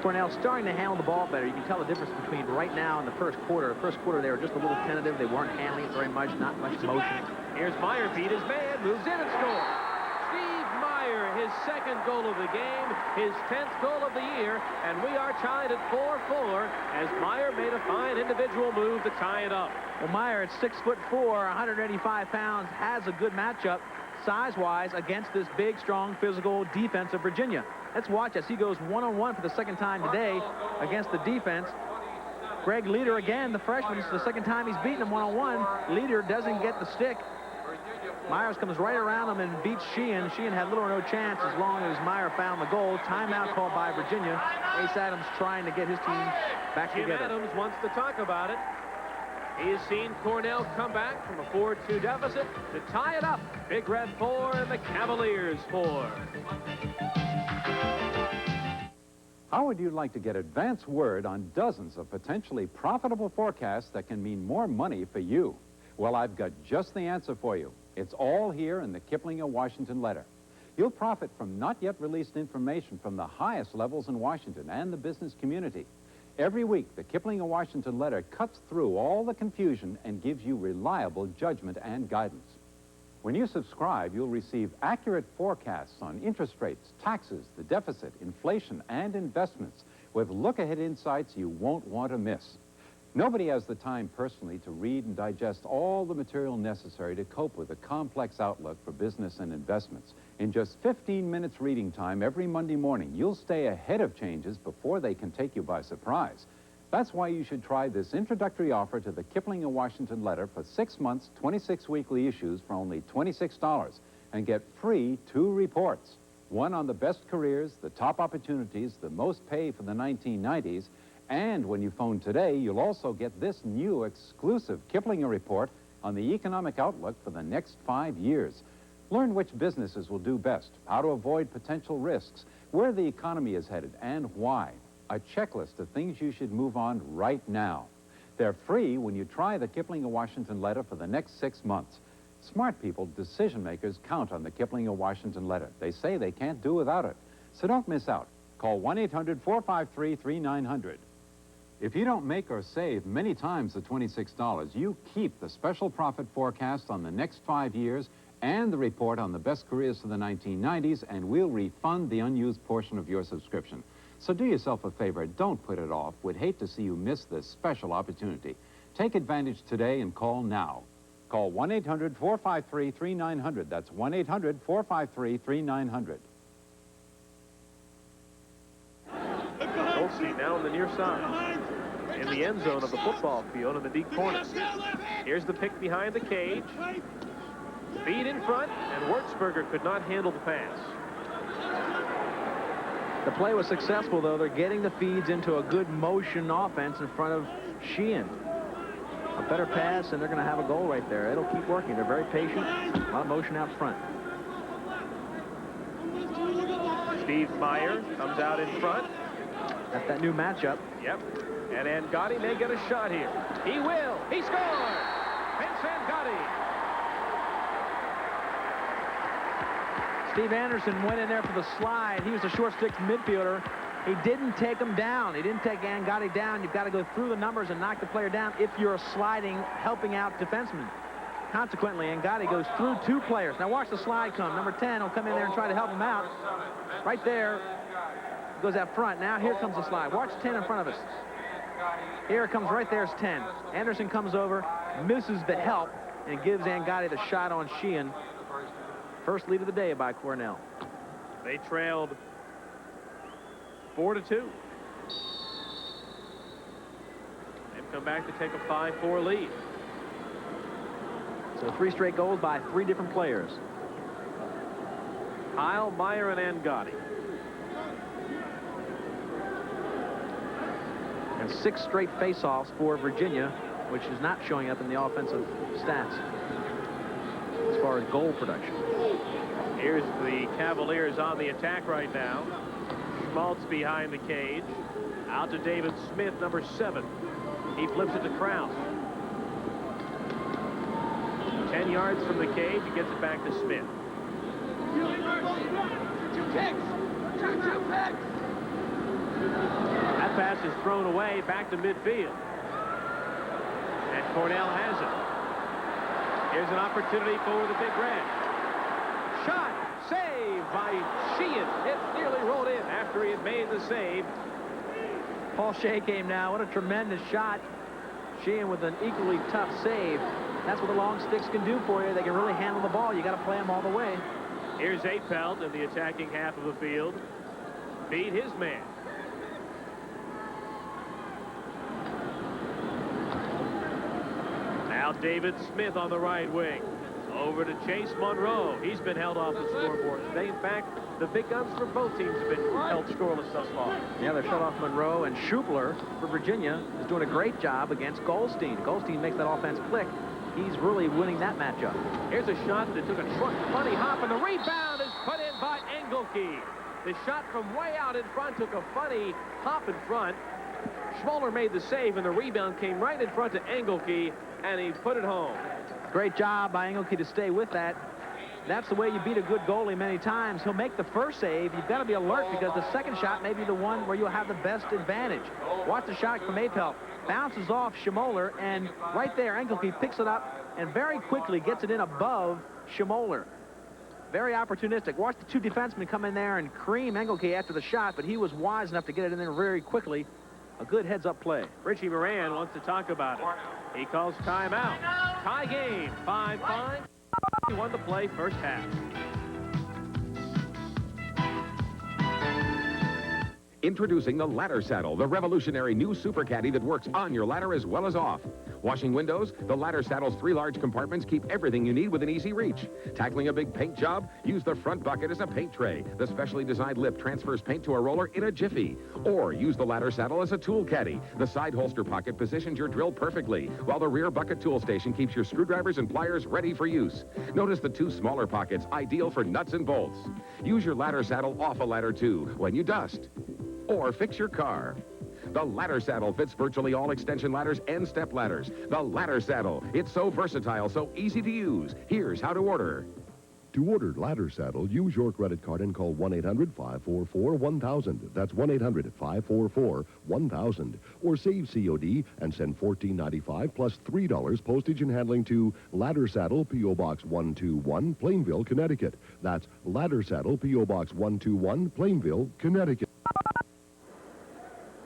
Cornell starting to handle the ball better. You can tell the difference between right now and the first quarter. The first quarter, they were just a little tentative. They weren't handling it very much, not much motion. Here's Meyer, beat his man, moves in and scores. Steve Meyer, his 2nd goal of the game, his 10th goal of the year, and we are tied at 4-4 as Meyer made a fine individual move to tie it up. Well, Meyer at 6'4", 185 pounds, has a good matchup size-wise against this big, strong, physical defense of Virginia. Let's watch as he goes one-on-one for the 2nd time today against the defense. Greg Leader again, the freshman. This is the 2nd time he's beaten him one-on-one. Leader doesn't get the stick. Myers comes right around him and beats Sheehan. Sheehan had little or no chance as long as Meyer found the goal. Timeout called by Virginia. Ace Adams trying to get his team back Jim together. Adams wants to talk about it. He has seen Cornell come back from a 4-2 deficit to tie it up. Big Red 4 and the Cavaliers 4. How would you like to get advance word on dozens of potentially profitable forecasts that can mean more money for you? Well, I've got just the answer for you. It's all here in the Kipling of Washington letter. You'll profit from not yet released information from the highest levels in Washington and the business community. Every week, the Kipling of Washington letter cuts through all the confusion and gives you reliable judgment and guidance. When you subscribe, you'll receive accurate forecasts on interest rates, taxes, the deficit, inflation, and investments with look-ahead insights you won't want to miss. Nobody has the time personally to read and digest all the material necessary to cope with a complex outlook for business and investments. In just 15 minutes reading time every Monday morning, you'll stay ahead of changes before they can take you by surprise. That's why you should try this introductory offer to the Kipling and Washington letter for 6 months, 26 weekly issues for only $26 and get free 2 reports. One on the best careers, the top opportunities, the most pay for the 1990s, and when you phone today, you'll also get this new exclusive Kiplinger report on the economic outlook for the next 5 years. Learn which businesses will do best, how to avoid potential risks, where the economy is headed, and why. A checklist of things you should move on right now. They're free when you try the Kipling and Washington letter for the next 6 months. Smart people, decision makers, count on the Kipling and Washington letter. They say they can't do without it. So don't miss out. Call 1-800-453-3900. If you don't make or save many times the $26, you keep the special profit forecast on the next 5 years and the report on the best careers for the 1990s, and we'll refund the unused portion of your subscription. So do yourself a favor, don't put it off. We'd hate to see you miss this special opportunity. Take advantage today and call now. Call 1-800-453-3900. That's 1-800-453-3900. Goldstein now on the near side. In the end zone of the football field in the deep corner. Here's the pick behind the cage. Feed in front, and Wurzburger could not handle the pass. The play was successful, though. They're getting the feeds into a good motion offense in front of Sheehan. A better pass, and they're going to have a goal right there. It'll keep working. They're very patient. A lot of motion out front. Steve Meyer comes out in front. That's that new matchup. Yep. And Angotti may get a shot here. He will. He scored! Vince Angotti. Steve Anderson went in there for the slide. He was a short stick midfielder. He didn't take him down. He didn't take Angotti down. You've got to go through the numbers and knock the player down if you're a sliding, helping out defenseman. Consequently, Angotti goes through 2 players. Now watch the slide come. Number 10 will come in there and try to help him out. Right there. Goes out front. Now here comes the slide. Watch 10 in front of us. Here it comes right there is 10. Anderson comes over, misses the help, and gives Angotti the shot on Sheehan. First lead of the day by Cornell. They trailed 4-2. They've come back to take a 5-4 lead. So 3 straight goals by 3 different players. Heil, Meyer, and Angotti. And 6 straight face-offs for Virginia, which is not showing up in the offensive stats as far as goal production. Here's the Cavaliers on the attack right now. Schmaltz behind the cage. Out to David Smith, number 7. He flips it to Krause. 10 yards from the cage. He gets it back to Smith. 2 picks! 2 picks! That pass is thrown away back to midfield. And Cornell has it. Here's an opportunity for the Big Red. Shot, save by Sheehan. It nearly rolled in after he had made the save. Paul Shea came now. What a tremendous shot. Sheehan with an equally tough save. That's what the long sticks can do for you. They can really handle the ball. You got to play them all the way. Here's Apelt in the attacking half of the field. Beat his man. Now David Smith on the right wing. Over to Chase Monroe. He's been held off the scoreboard today. In fact, the big guns for both teams have been held scoreless thus far. Yeah, they've shut off Monroe, and Schubler for Virginia is doing a great job against Goldstein. Goldstein makes that offense click. He's really winning that matchup. Here's a shot that took a short, funny hop, and the rebound is put in by Engelke. The shot from way out in front took a funny hop in front. Schmoller made the save, and the rebound came right in front to Engelke, and he put it home. Great job by Engelke to stay with that. That's the way you beat a good goalie many times. He'll make the first save. You've got to be alert because the second shot may be the one where you'll have the best advantage. Watch the shot from Apelt. Bounces off Schmoller, and right there, Engelke picks it up and very quickly gets it in above Schmoller. Very opportunistic. Watch the two defensemen come in there and cream Engelke after the shot, but he was wise enough to get it in there very quickly. A good heads-up play. Richie Moran wants to talk about it. He calls timeout. Tie game, 5-5. He won the play first half. Introducing the Ladder Saddle, the revolutionary new super caddy that works on your ladder as well as off. Washing windows, the Ladder Saddle's 3 large compartments keep everything you need within easy reach. Tackling a big paint job? Use the front bucket as a paint tray. The specially designed lip transfers paint to a roller in a jiffy. Or use the Ladder Saddle as a tool caddy. The side holster pocket positions your drill perfectly, while the rear bucket tool station keeps your screwdrivers and pliers ready for use. Notice the 2 smaller pockets, ideal for nuts and bolts. Use your Ladder Saddle off a ladder too, when you dust or fix your car. The Ladder Saddle fits virtually all extension ladders and step ladders. The Ladder Saddle. It's so versatile, so easy to use. Here's how to order. To order Ladder Saddle, use your credit card and call 1-800-544-1000. That's 1-800-544-1000. Or save COD and send $14.95 plus $3 postage and handling to Ladder Saddle, P.O. Box 121, Plainville, Connecticut. That's Ladder Saddle, P.O. Box 121, Plainville, Connecticut.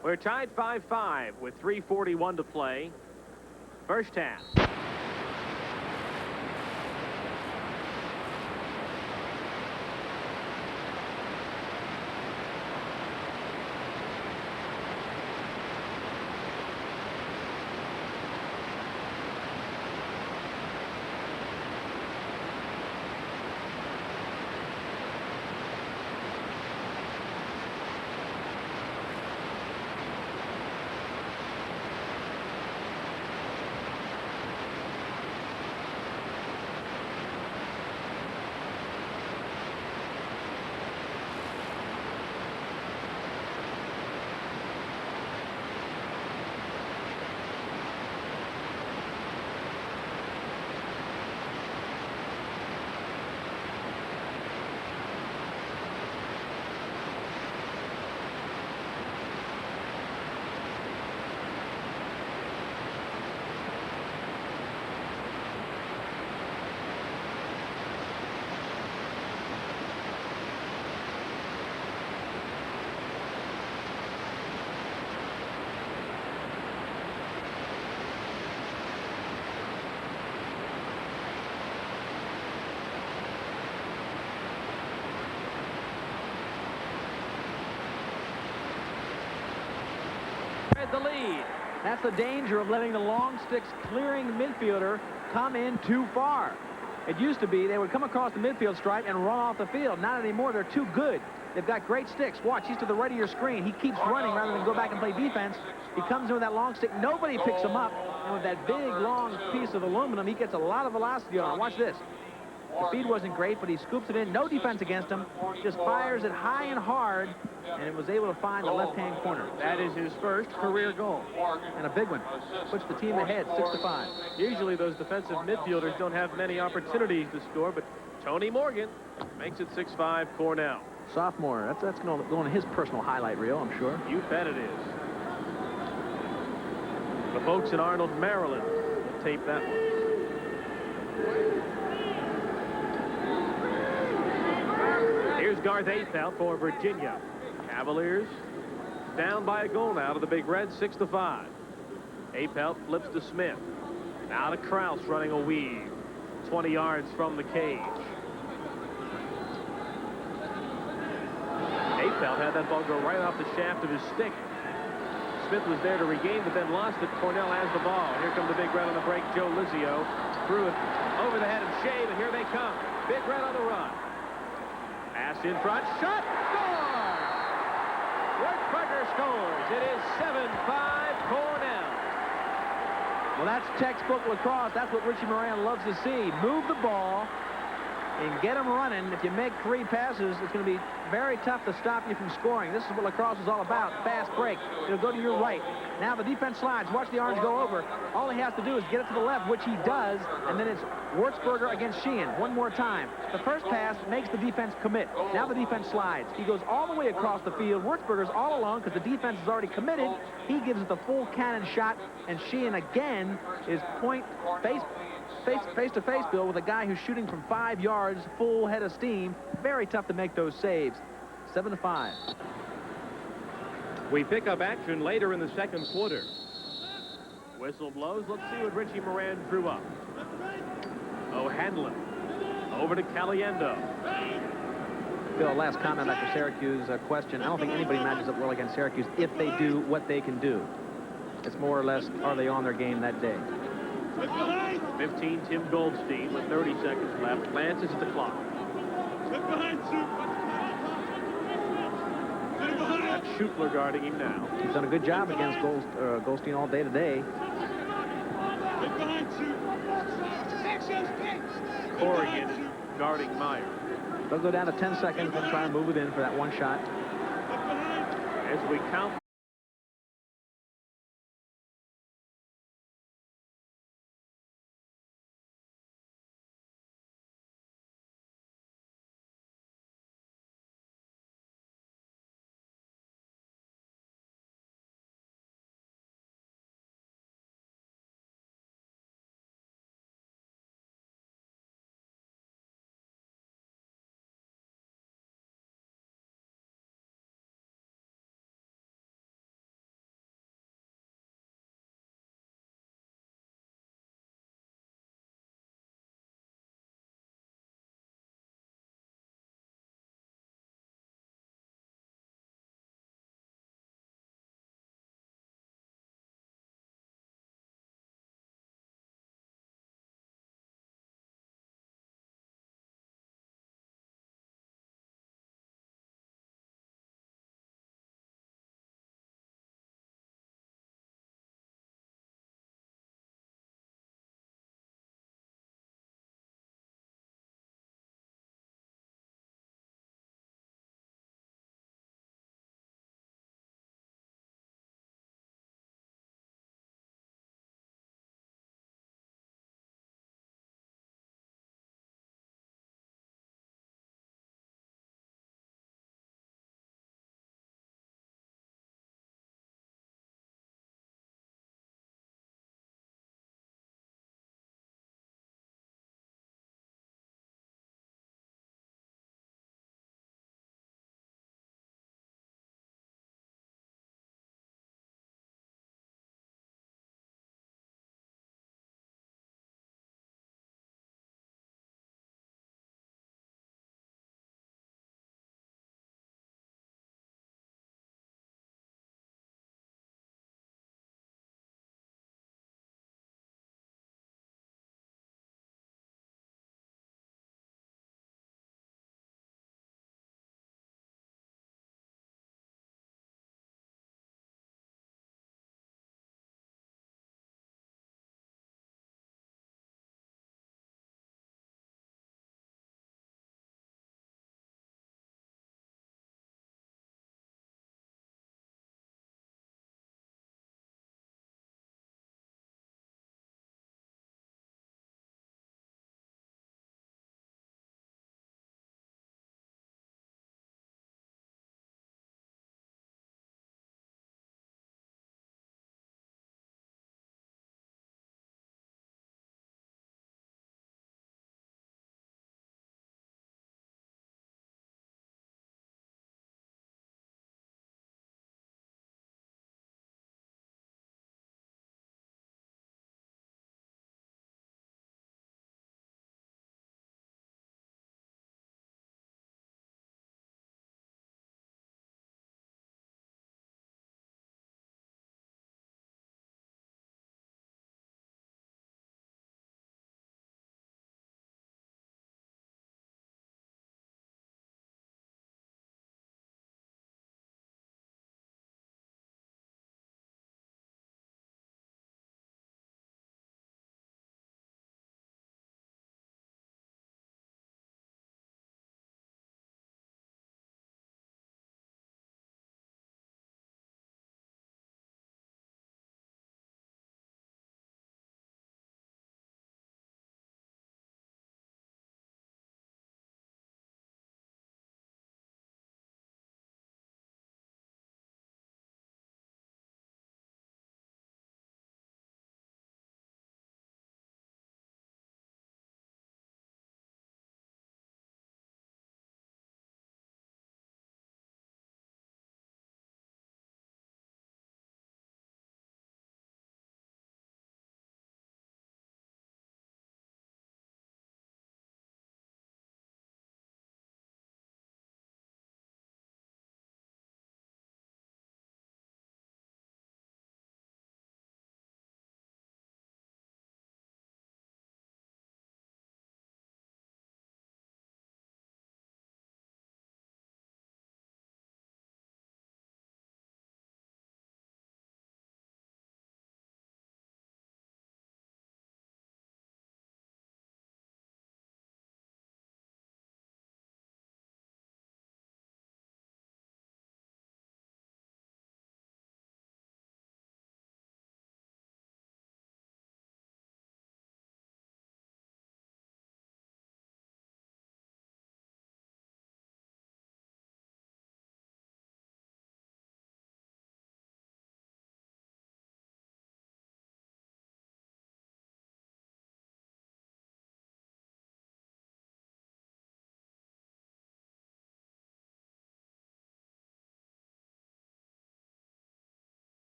We're tied 5-5 with 3:41 to play. First half. The lead. That's the danger of letting the long sticks clearing midfielder come in too far. It used to be they would come across the midfield stripe and run off the field. Not anymore. They're too good. They've got great sticks. Watch, he's to the right of your screen. He keeps running rather than go back and play defense. He comes in with that long stick. Nobody picks him up. And with that big, long piece of aluminum, he gets a lot of velocity on it. Watch this. The feed wasn't great, but he scoops it in. No defense against him. Just fires it high and hard, and it was able to find the left-hand corner. That is his first career goal. And a big one. Puts the team ahead, 6-5. Usually those defensive midfielders don't have many opportunities to score, but Tony Morgan makes it 6-5 Cornell. Sophomore. That's going to go on his personal highlight reel, I'm sure. You bet it is. The folks in Arnold, Maryland will tape that one. Here's Garth Apelt for Virginia. Cavaliers down by a goal now to the Big Reds, 6-5. Apelt flips to Smith. Now to Krause running a weave. 20 yards from the cage. Apelt had that ball go right off the shaft of his stick. Smith was there to regain, but then lost it. Cornell has the ball. Here comes the Big Red on the break. Joe Lizio threw it over the head of Shave, and here they come. Big Red on the run. Pass in front. Shot. Score! Wertzberger scores. It is 7-5 Cornell. Well, that's textbook lacrosse. That's what Richie Moran loves to see. Move the ball and get them running. If you make 3 passes, it's going to be very tough to stop you from scoring. This is what lacrosse is all about. Fast break. It'll go to your right. Now the defense slides. Watch the Orange go over. All he has to do is get it to the left, which he does, and then it's Wertzberger against Sheehan. One more time. The first pass makes the defense commit. Now the defense slides. He goes all the way across the field. Wertzberger's all alone because the defense is already committed. He gives it the full cannon shot, and Sheehan again is point face face to face, Bill, with a guy who's shooting from 5 yards, full head of steam. Very tough to make those saves. 7-5. We pick up action later in the second quarter. Whistle blows. Let's see what Richie Moran drew up. O'Hanlon over to Caliendo. Bill, last comment after Syracuse question. I don't think anybody matches up well against Syracuse if they do what they can do. It's more or less, are they on their game that day? 15, Tim Goldstein with 30 seconds left. Glances at the clock. That's Schutler guarding him now. He's done a good job against Goldstein all day today. Corrigan guarding Meyer. They'll go down to 10 seconds and try and move it in for that one shot. As we count